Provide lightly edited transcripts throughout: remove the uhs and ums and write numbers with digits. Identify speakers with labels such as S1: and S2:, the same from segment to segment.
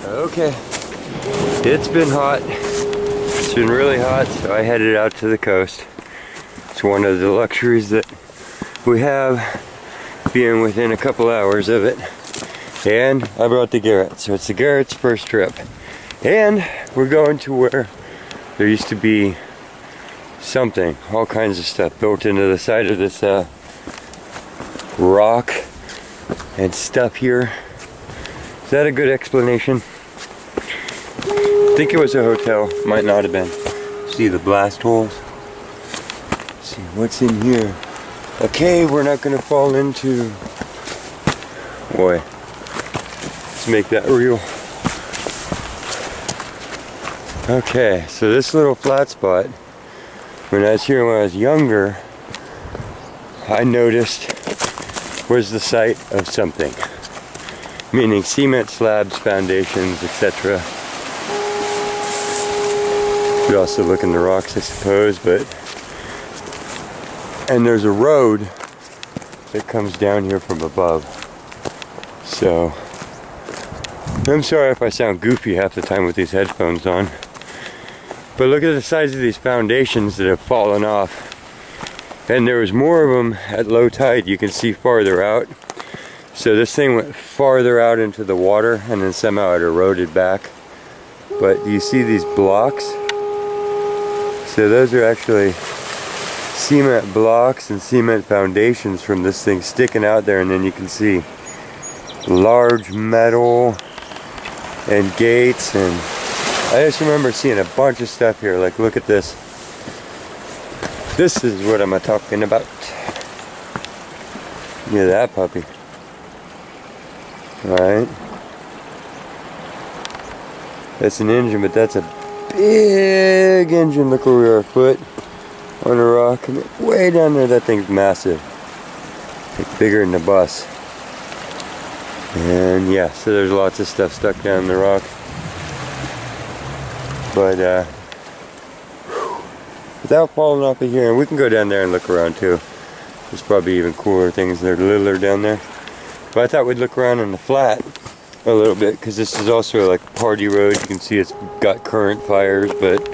S1: Okay, it's been hot. It's been really hot, so I headed out to the coast. It's one of the luxuries that we have, being within a couple hours of it. And I brought the Garrett, so it's the Garrett's first trip. And we're going to where there used to be something, all kinds of stuff built into the side of this rock and stuff here. Is that a good explanation? I think it was a hotel, might not have been. See the blast holes? Let's see what's in here. Okay, we're not gonna fall into, boy, let's make that real. Okay, so this little flat spot, when I was here when I was younger, I noticed was the site of something. Meaning cement slabs, foundations, etc. You could also look in the rocks, I suppose, but... And there's a road that comes down here from above. So... I'm sorry if I sound goofy half the time with these headphones on. But look at the size of these foundations that have fallen off. And there was more of them at low tide, you can see farther out. So this thing went farther out into the water and then somehow it eroded back. But do you see these blocks? So those are actually cement blocks and cement foundations from this thing sticking out there, and then you can see large metal and gates, and I just remember seeing a bunch of stuff here. Like, look at this. This is what I'm talking about. Look at that puppy. Alright. That's an engine, but that's a big engine. Look where we are, foot on a rock. And way down there, that thing's massive. Like bigger than the bus. And yeah, so there's lots of stuff stuck down in the rock. But without falling off of here, and we can go down there and look around too. There's probably even cooler things that are littler down there. But I thought we'd look around in the flat a little bit, because this is also like a party road. You can see it's got current fires, but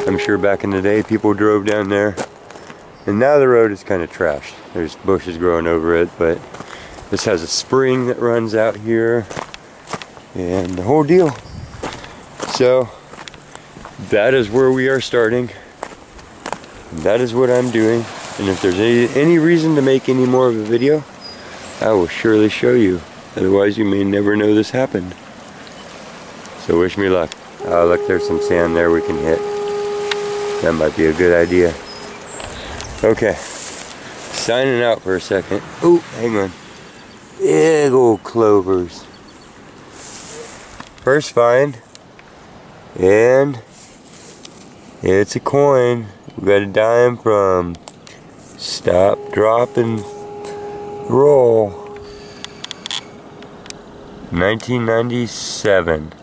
S1: I'm sure back in the day people drove down there. And now the road is kind of trashed. There's bushes growing over it, but this has a spring that runs out here and the whole deal. So that is where we are starting. That is what I'm doing. And if there's any reason to make any more of a video, I will surely show you. Otherwise you may never know this happened. So wish me luck. Oh look, there's some sand there we can hit. That might be a good idea. Okay. Signing out for a second. Oh, hang on. Big old clovers. First find. And it's a coin. We got a dime from Stop, Drop, and Roll. 1997.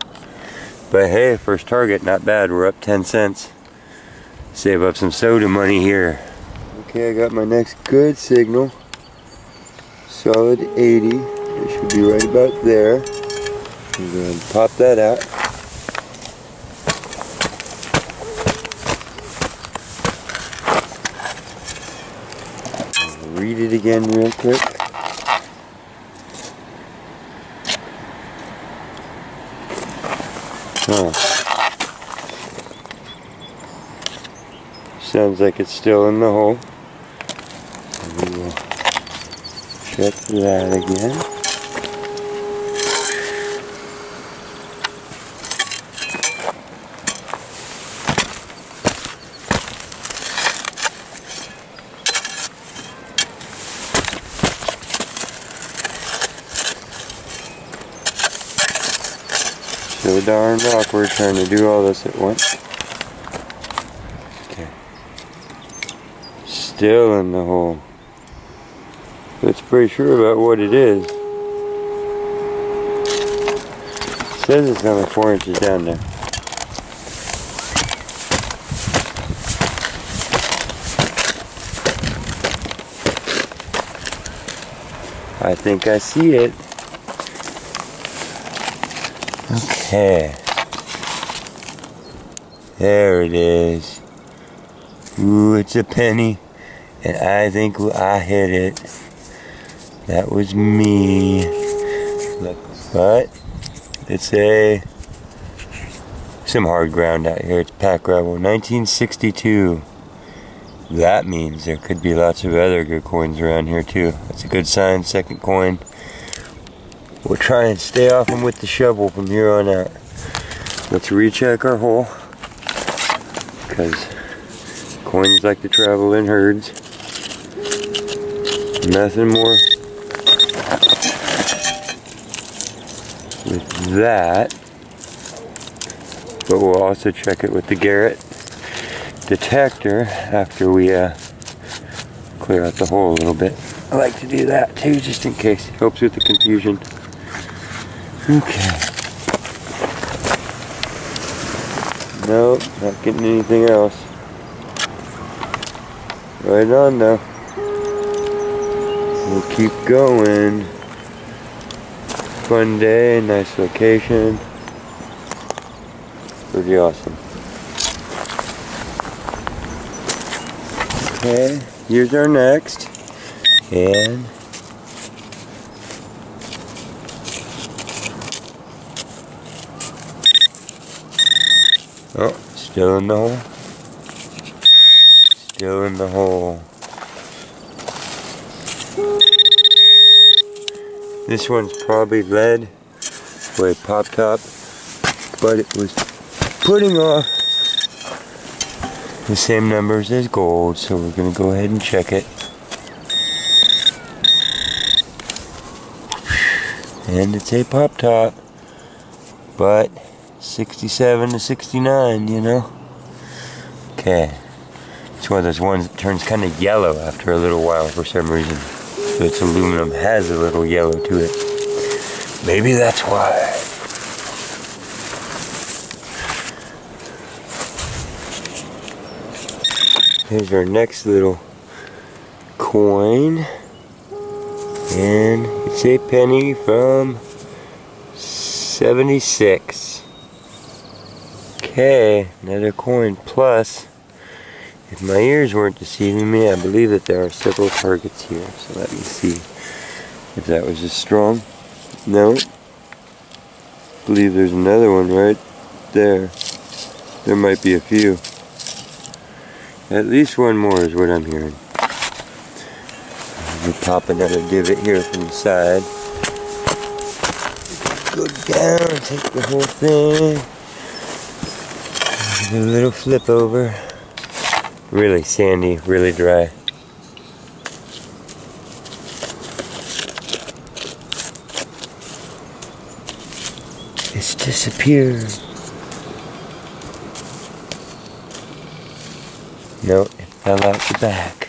S1: But hey, first target, not bad. We're up 10 cents. Save up some soda money here. Okay, I got my next good signal. Solid 80. It should be right about there. I'm going to pop that out. Read it again real quick. Huh. Sounds like it's still in the hole. We will check that again. So darn awkward trying to do all this at once. Okay. Still in the hole. It's pretty sure about what it is. It says it's only 4 inches down there. I think I see it. Okay. There it is. Ooh, it's a penny. And I think I hit it. That was me. But it's some hard ground out here. It's pack gravel. 1962. That means there could be lots of other good coins around here too. That's a good sign. Second coin. We'll try and stay off them with the shovel from here on out. Let's recheck our hole, because coins like to travel in herds. Nothing more with that, but we'll also check it with the Garrett detector after we clear out the hole a little bit. I like to do that too, just in case. Helps with the confusion. Okay. Nope, not getting anything else. Right on though. We'll keep going. Fun day, nice location. Pretty awesome. Okay, here's our next. And oh, still in the hole. Still in the hole. This one's probably lead, way pop top, but it was putting off the same numbers as gold, so we're going to go ahead and check it. And it's a pop top, but 67 to 69, you know. Okay, it's one of those ones that turns kind of yellow after a little while for some reason. So its aluminum has a little yellow to it. Maybe that's why. Here's our next little coin. And it's a penny from 76. Okay, another coin plus. If my ears weren't deceiving me, I believe that there are several targets here. So let me see if that was as strong. No. I believe there's another one right there. There might be a few. At least one more is what I'm hearing. We'll pop another divot here from the side. Go down, take the whole thing. A little flip over. Really sandy, really dry. It's disappeared. No, it fell out the back.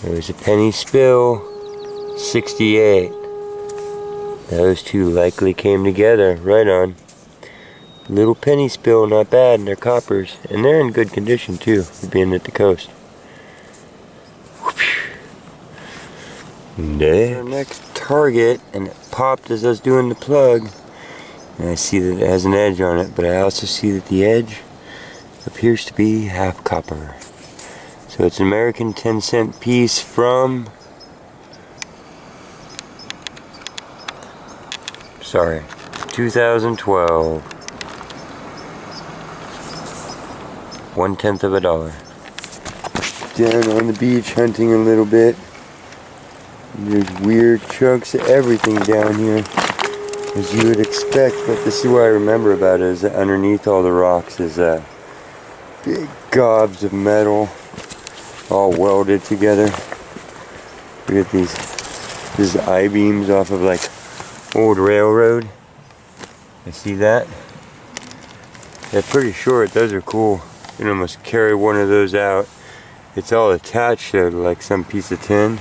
S1: There was a penny spill, 68. Those two likely came together, right on. Little penny spill, not bad, and they're coppers. And they're in good condition too, for being at the coast. Our next target, and it popped as I was doing the plug. And I see that it has an edge on it, but I also see that the edge appears to be half copper. So it's an American 10-cent piece from... sorry, 2012. 1/10 of a dollar. Down on the beach hunting a little bit. And there's weird chunks of everything down here, as you would expect. But this is what I remember about it: is that underneath all the rocks is big gobs of metal, all welded together. Look at these. This is I-beams off of like old railroad. I see that. They're pretty short. Those are cool. You can almost carry one of those out. It's all attached to like some piece of tin.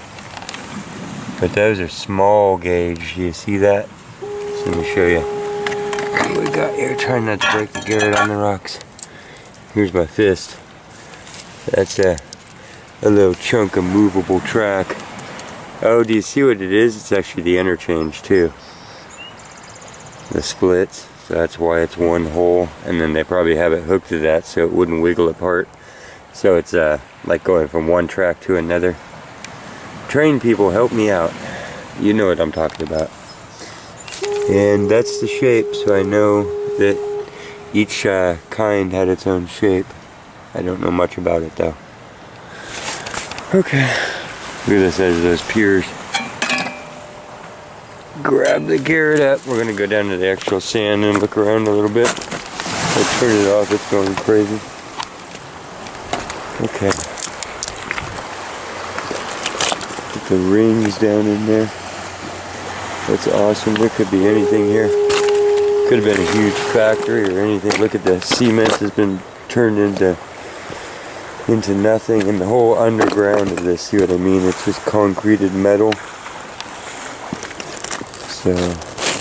S1: But those are small gauge. You see that? So let me show you what we got here. Trying not to break the Garrett on the rocks. Here's my fist. That's a little chunk of movable track. Oh, do you see what it is? It's actually the interchange too. the splits, so that's why it's one hole, and then they probably have it hooked to that so it wouldn't wiggle apart. So it's like going from one track to another. Train people, help me out. You know what I'm talking about. And that's the shape, so I know that each kind had its own shape. I don't know much about it though. Okay, look at this edge of those piers. Grab the Garrett up. We're gonna go down to the actual sand and look around a little bit. I'll turn it off, it's going crazy. Okay. Put the rings down in there. That's awesome. There could be anything here. Could have been a huge factory or anything. Look at the cement has been turned into nothing, and the whole underground of this, see what I mean? It's just concreted metal. So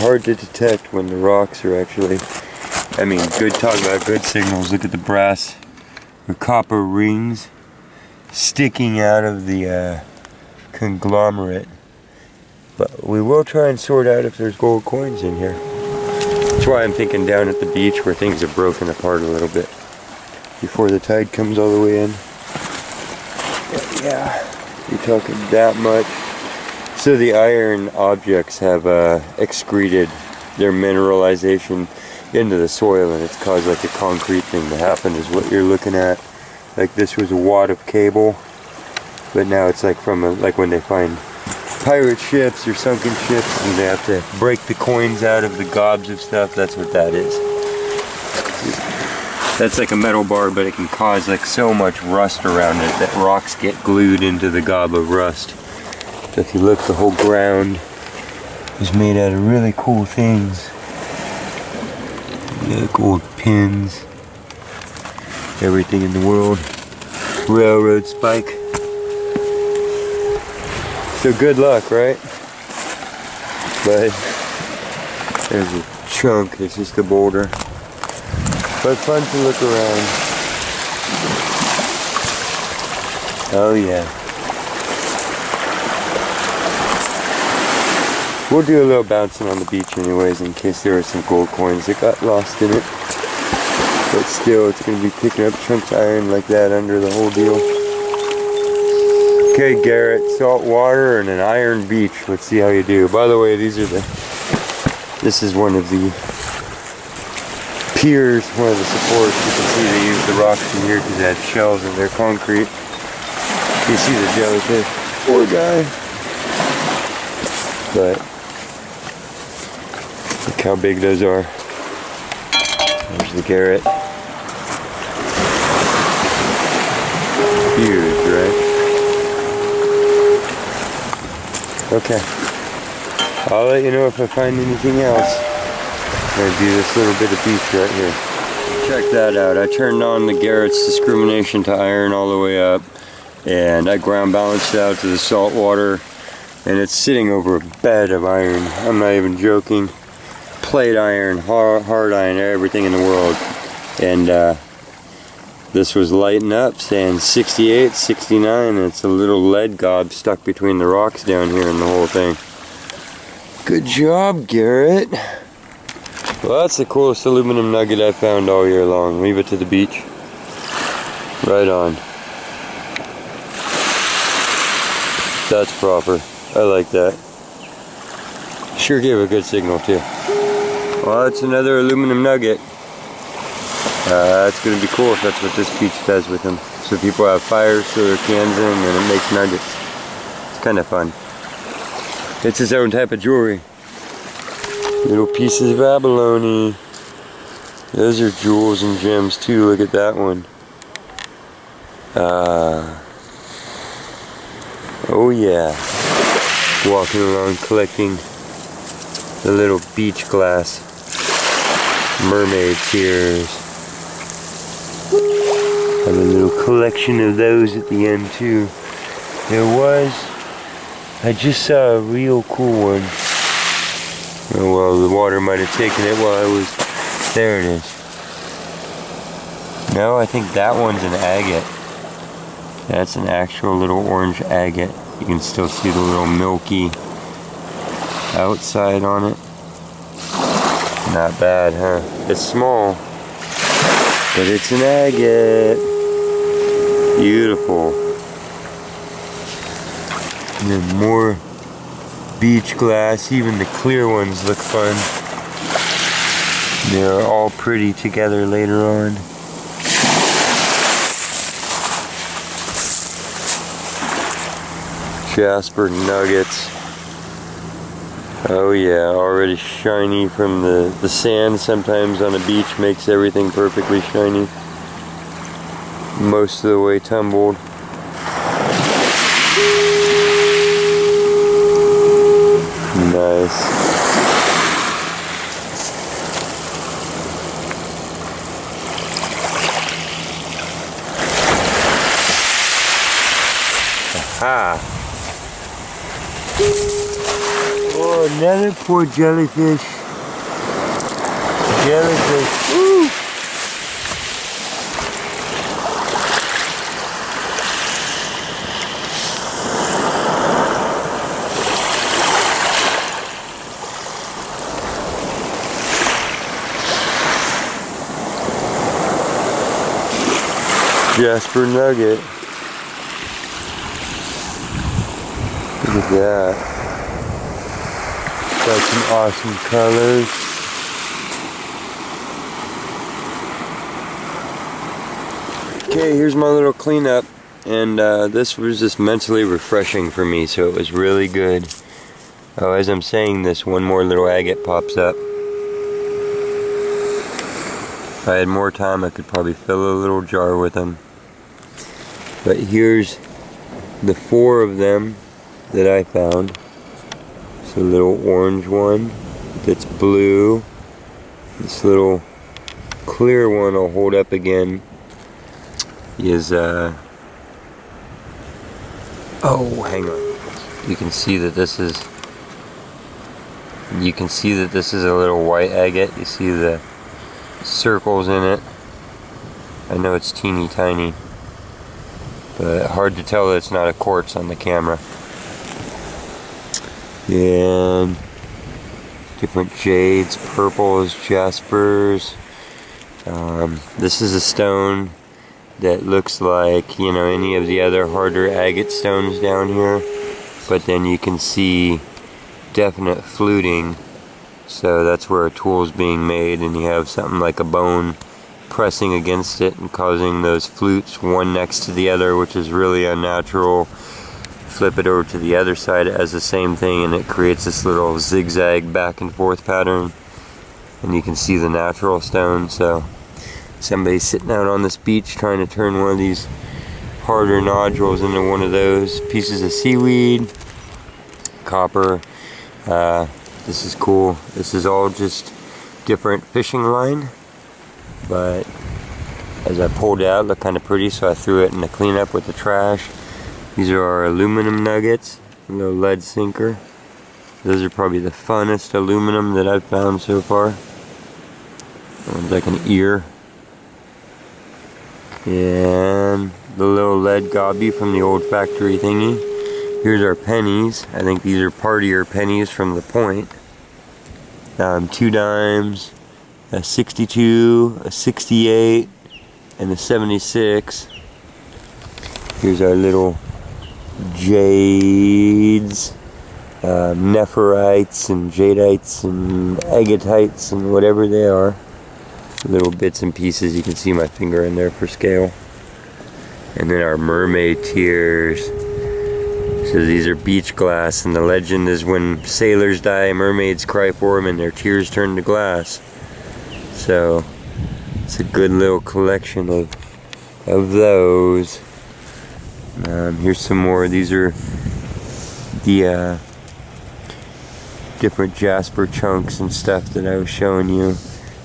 S1: hard to detect when the rocks are actually, I mean, talk about good signals. Look at the brass or copper rings sticking out of the conglomerate. But we will try and sort out if there's gold coins in here. That's why I'm thinking down at the beach where things have broken apart a little bit before the tide comes all the way in. But yeah, you're talking that much. So the iron objects have excreted their mineralization into the soil, and it's caused like a concrete thing to happen is what you're looking at. Like this was a wad of cable, but now it's like from like when they find pirate ships or sunken ships and they have to break the coins out of the gobs of stuff. That's what that is. That's like a metal bar, but it can cause like so much rust around it that rocks get glued into the gob of rust. So if you look, the whole ground is made out of really cool things. Like old pins, everything in the world, railroad spike. So good luck, right? But there's a chunk, it's just a boulder. But fun to look around. Oh yeah. We'll do a little bouncing on the beach anyways in case there are some gold coins that got lost in it. But still, it's going to be picking up chunks of iron like that under the whole deal. Okay, Garrett, salt water and an iron beach. Let's see how you do. By the way, this is one of the piers, one of the supports. You can see they use the rocks in here because they have shells in their concrete. You see the jellyfish. Poor guy. But look how big those are. There's the Garrett. Huge, right? Okay. I'll let you know if I find anything else. I'm going to do this little bit of beach right here. Check that out. I turned on the Garrett's discrimination to iron all the way up, and I ground balanced it out to the salt water, and it's sitting over a bed of iron. I'm not even joking. Plate iron, hard iron, everything in the world. And this was lighting up, saying 68, 69, and it's a little lead gob stuck between the rocks down here and the whole thing. Good job, Garrett. Well, that's the coolest aluminum nugget I've found all year long. Leave it to the beach. Right on. That's proper. I like that. Sure gave a good signal too. Well, it's another aluminum nugget. It's going to be cool if that's what this beach does with them. So people have fires, throw their cans in, and it makes nuggets. It's kind of fun. It's its own type of jewelry. Little pieces of abalone. Those are jewels and gems too. Look at that one. Oh yeah. Walking around collecting the little beach glass. Mermaid tears. Have a little collection of those at the end too. I just saw a real cool one. Oh well, the water might have taken it while I was, there it is. No, I think that one's an agate. That's an actual little orange agate. You can still see the little milky outside on it. Not bad, huh? It's small, but it's an agate. Beautiful. And then more beach glass. Even the clear ones look fun. They're all pretty together later on. Jasper nuggets. Oh yeah, already shiny from the sand sometimes on a beach makes everything perfectly shiny. Most of the way tumbled. Nice. Aha! Oh, another poor jellyfish. Jellyfish. Woo! Jasper nugget. Look at that. Got some awesome colors. Okay, here's my little cleanup, and this was just mentally refreshing for me, so it was really good. Oh, as I'm saying this, one more little agate pops up. If I had more time, I could probably fill a little jar with them. But here's the 4 of them that I found. It's a little orange one that's blue. This little clear one I'll hold up again is oh, hang on. You can see that this is a little white agate. You see the circles in it. I know it's teeny tiny, but hard to tell that it's not a quartz on the camera. And different jades, purples, jaspers. This is a stone that looks like, you know, any of the other harder agate stones down here, but then you can see definite fluting, so that's where a tool is being made, and you have something like a bone pressing against it and causing those flutes one next to the other, which is really unnatural. Flip it over to the other side, it has the same thing, and it creates this little zigzag back and forth pattern, and you can see the natural stone. So somebody's sitting out on this beach trying to turn one of these harder nodules into one of those pieces of seaweed. Copper. This is cool. This is all just different fishing line, but as I pulled it out, it looked kind of pretty, so I threw it in the cleanup with the trash. These are our aluminum nuggets, a little lead sinker. Those are probably the funnest aluminum that I've found so far. That one's like an ear. And the little lead gobby from the old factory thingy. Here's our pennies. I think these are partier pennies from the point. 2 dimes, a 62, a 68, and a 76. Here's our little jades, nephrites and jadites and agatites and whatever they are. Little bits and pieces. You can see my finger in there for scale. And then our mermaid tears. So these are beach glass, and the legend is when sailors die, mermaids cry for them and their tears turn to glass. So it's a good little collection of those. Here's some more. These are the different jasper chunks and stuff that I was showing you.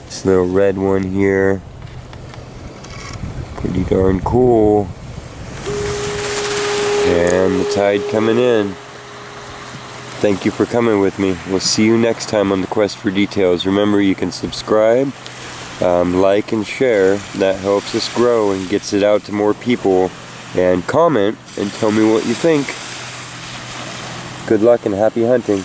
S1: This little red one here, pretty darn cool. And the tide coming in. Thank you for coming with me. We'll see you next time on the quest for details. Remember, you can subscribe, like and share. That helps us grow and gets it out to more people. And comment and tell me what you think. Good luck and happy hunting.